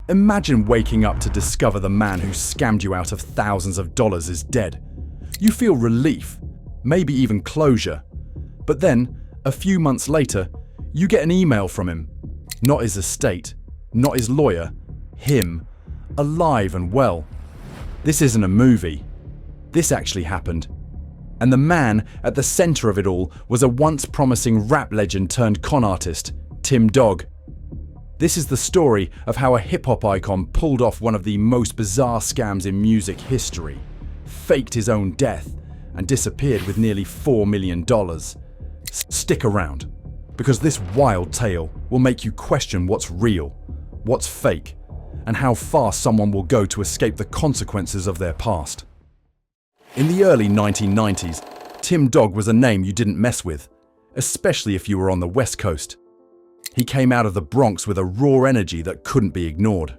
Imagine waking up to discover the man who scammed you out of thousands of dollars is dead. You feel relief, maybe even closure. But then, a few months later, you get an email from him. Not his estate, not his lawyer, him, alive and well. This isn't a movie. This actually happened. And the man at the center of it all was a once promising rap legend turned con artist, Tim Dog. This is the story of how a hip-hop icon pulled off one of the most bizarre scams in music history, faked his own death, and disappeared with nearly $4 million. Stick around, because this wild tale will make you question what's real, what's fake, and how far someone will go to escape the consequences of their past. In the early 1990s, Tim Dog was a name you didn't mess with, especially if you were on the West Coast. He came out of the Bronx with a raw energy that couldn't be ignored.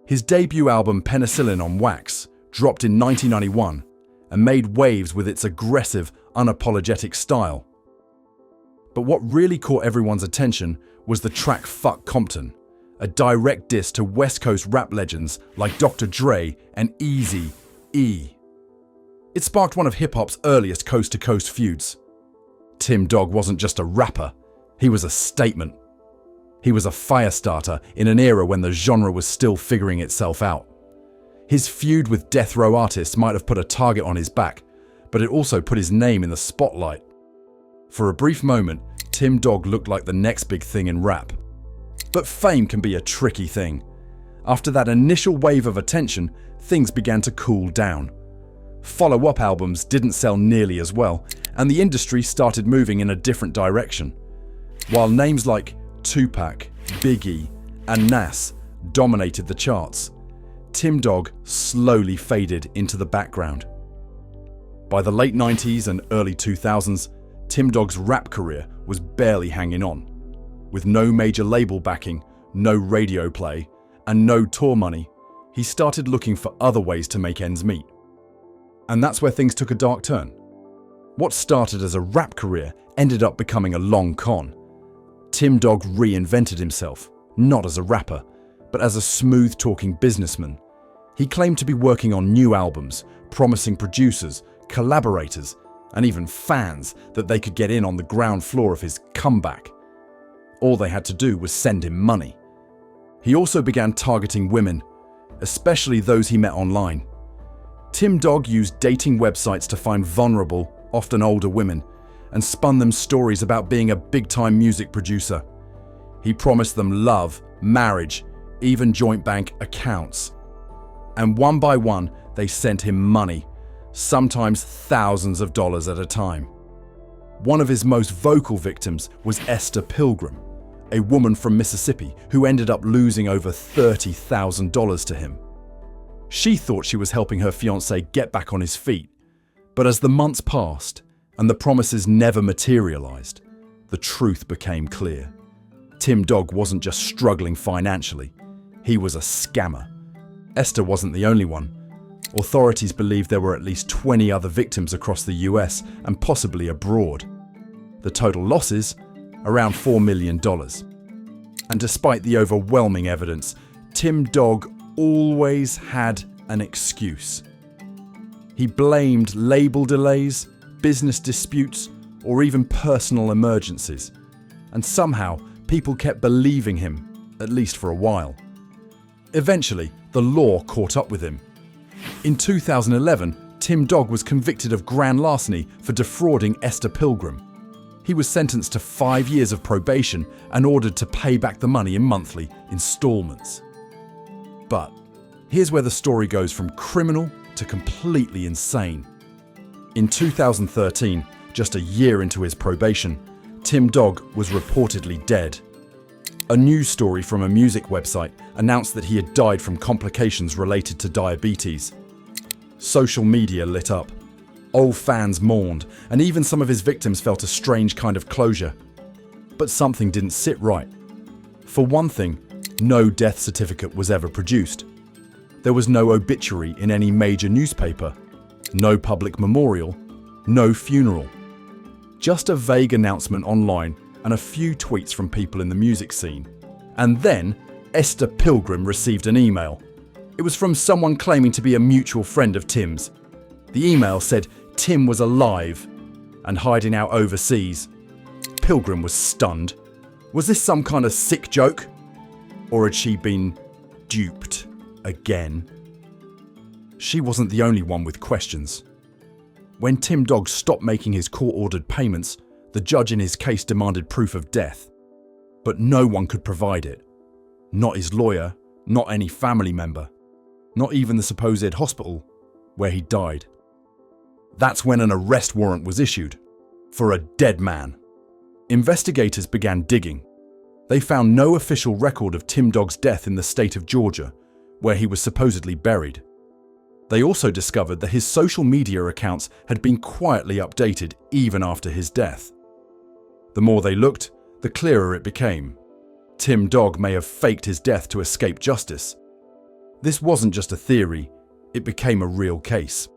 His debut album Penicillin on Wax dropped in 1991 and made waves with its aggressive, unapologetic style. But what really caught everyone's attention was the track Fuck Compton, a direct diss to West Coast rap legends like Dr. Dre and Eazy-E. It sparked one of hip-hop's earliest coast-to-coast feuds. Tim Dog wasn't just a rapper, he was a statement. He was a firestarter in an era when the genre was still figuring itself out. His feud with death row artists might have put a target on his back, but it also put his name in the spotlight. For a brief moment, Tim Dog looked like the next big thing in rap. But fame can be a tricky thing. After that initial wave of attention, things began to cool down. Follow-up albums didn't sell nearly as well, and the industry started moving in a different direction. While names like Tupac, Biggie, and Nas dominated the charts, Tim Dog slowly faded into the background. By the late 90s and early 2000s, Tim Dog's rap career was barely hanging on. With no major label backing, no radio play, and no tour money, he started looking for other ways to make ends meet. And that's where things took a dark turn. What started as a rap career ended up becoming a long con. Tim Dog reinvented himself, not as a rapper, but as a smooth-talking businessman. He claimed to be working on new albums, promising producers, collaborators, and even fans that they could get in on the ground floor of his comeback. All they had to do was send him money. He also began targeting women, especially those he met online. Tim Dog used dating websites to find vulnerable, often older women, and spun them stories about being a big-time music producer. He promised them love, marriage, even joint bank accounts. And one by one, they sent him money, sometimes thousands of dollars at a time. One of his most vocal victims was Esther Pilgrim, a woman from Mississippi who ended up losing over $30,000 to him. She thought she was helping her fiancé get back on his feet, but as the months passed and the promises never materialized, the truth became clear. Tim Dog wasn't just struggling financially, he was a scammer. Esther wasn't the only one. Authorities believed there were at least 20 other victims across the US and possibly abroad. The total losses? Around $4 million. And despite the overwhelming evidence, Tim Dog always had an excuse. He blamed label delays, business disputes, or even personal emergencies. And somehow, people kept believing him, at least for a while. Eventually, the law caught up with him. In 2011, Tim Dog was convicted of grand larceny for defrauding Esther Pilgrim. He was sentenced to 5 years of probation and ordered to pay back the money in monthly installments. But here's where the story goes from criminal to completely insane. In 2013, just a year into his probation, Tim Dog was reportedly dead. A news story from a music website announced that he had died from complications related to diabetes. Social media lit up. Old fans mourned, and even some of his victims felt a strange kind of closure. But something didn't sit right. For one thing, no death certificate was ever produced. There was no obituary in any major newspaper, no public memorial, no funeral. Just a vague announcement online and a few tweets from people in the music scene. And then Esther Pilgrim received an email. It was from someone claiming to be a mutual friend of Tim's. The email said Tim was alive and hiding out overseas. Pilgrim was stunned. Was this some kind of sick joke? Or had she been duped again? She wasn't the only one with questions. When Tim Dog stopped making his court-ordered payments, the judge in his case demanded proof of death. But no one could provide it. Not his lawyer, not any family member, not even the supposed hospital where he died. That's when an arrest warrant was issued for a dead man. Investigators began digging. They found no official record of Tim Dog's death in the state of Georgia, where he was supposedly buried. They also discovered that his social media accounts had been quietly updated even after his death. The more they looked, the clearer it became. Tim Dog may have faked his death to escape justice. This wasn't just a theory, it became a real case.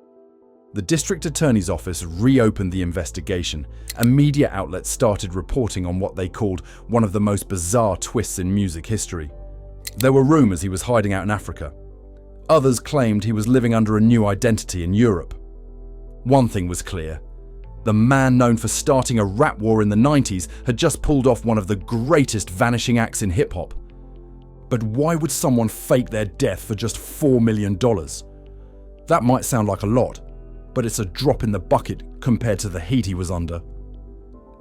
The district attorney's office reopened the investigation, and media outlets started reporting on what they called one of the most bizarre twists in music history. There were rumours he was hiding out in Africa. Others claimed he was living under a new identity in Europe. One thing was clear. The man known for starting a rap war in the 90s had just pulled off one of the greatest vanishing acts in hip-hop. But why would someone fake their death for just $4 million? That might sound like a lot, but it's a drop in the bucket compared to the heat he was under.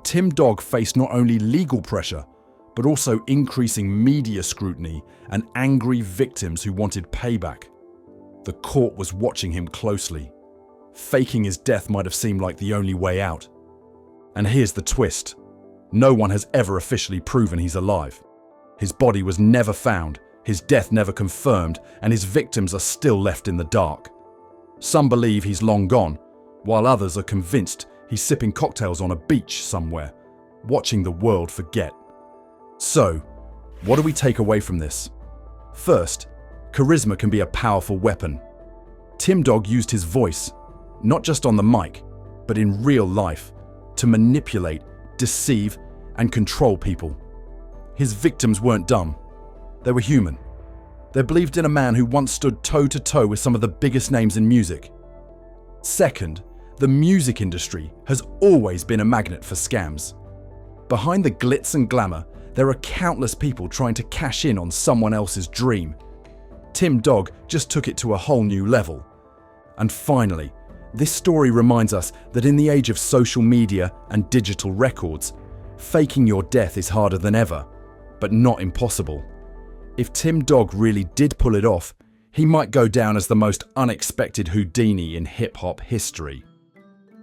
Tim Dog faced not only legal pressure, but also increasing media scrutiny and angry victims who wanted payback. The court was watching him closely. Faking his death might have seemed like the only way out. And here's the twist. No one has ever officially proven he's alive. His body was never found, his death never confirmed, and his victims are still left in the dark. Some believe he's long gone, while others are convinced he's sipping cocktails on a beach somewhere, watching the world forget. So, what do we take away from this? First, charisma can be a powerful weapon. Tim Dog used his voice, not just on the mic, but in real life, to manipulate, deceive, and control people. His victims weren't dumb. They were human. They believed in a man who once stood toe-to-toe with some of the biggest names in music. Second, the music industry has always been a magnet for scams. Behind the glitz and glamour, there are countless people trying to cash in on someone else's dream. Tim Dog just took it to a whole new level. And finally, this story reminds us that in the age of social media and digital records, faking your death is harder than ever, but not impossible. If Tim Dog really did pull it off, he might go down as the most unexpected Houdini in hip-hop history.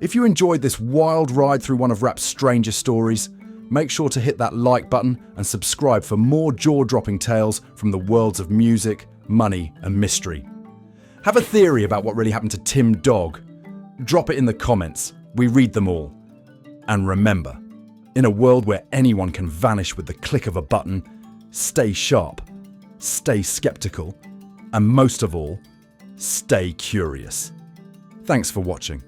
If you enjoyed this wild ride through one of rap's strangest stories, make sure to hit that like button and subscribe for more jaw-dropping tales from the worlds of music, money, and mystery. Have a theory about what really happened to Tim Dog? Drop it in the comments. We read them all. And remember, in a world where anyone can vanish with the click of a button, stay sharp, stay skeptical, and most of all, stay curious. Thanks for watching.